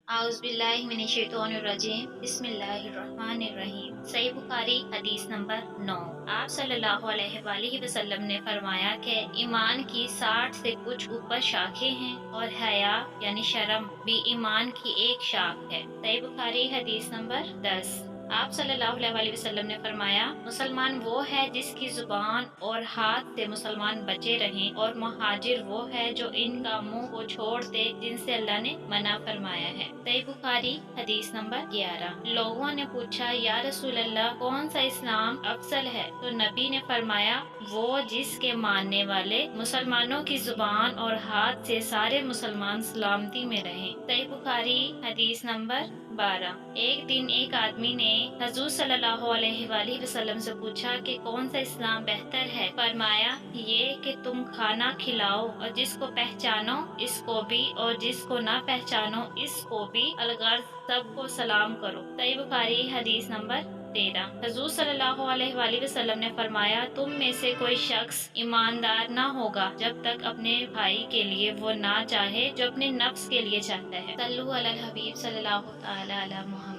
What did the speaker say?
आउज़ुबिल्लाहिमिनश्शैतानिर्रजीम बिस्मिल्लाहिर्रहमानिर्रहीम। सही बुखारी हदीस नंबर 9। आप सल्लल्लाहु अलैहि वसल्लम ने फरमाया कि ईमान की 60 से कुछ ऊपर शाखें हैं और हया यानी शर्म भी ईमान की एक शाख है। सही बुखारी हदीस नंबर 10। आप सल्लल्लाहु अलैहि वसल्लम ने फरमाया, मुसलमान वो है जिसकी जुबान और हाथ से मुसलमान बचे रहें, और मुहाजिर वो है जो इन कामों को छोड़ दे जिनसे अल्लाह ने मना फरमाया है। सही बुखारी हदीस नंबर 11। लोगों ने पूछा, या रसूल अल्लाह, कौन सा इस्लाम अफजल है? तो नबी ने फरमाया, वो जिसके मानने वाले मुसलमानों की जुबान और हाथ से सारे मुसलमान सलामती में रहें। सही बुखारी हदीस नंबर 12। एक दिन एक आदमी ने हजूर सल्लल्लाहु अलैहि वसल्लम से पूछा कि कौन सा इस्लाम बेहतर है। फरमाया, ये कि तुम खाना खिलाओ और जिसको पहचानो इसको भी और जिसको ना पहचानो इसको भी, अलगर सबको सलाम करो। सही बुखारी हदीस नंबर 13। हजूर सल्लल्लाहु अलैहि वसल्लम ने फरमाया, तुम में से कोई शख्स ईमानदार ना होगा जब तक अपने भाई के लिए वो ना चाहे जो अपने नफ्स के लिए चाहता है। सल्लु अलल हबीब सल्लल्लाहु तआला अला मुहम्मद।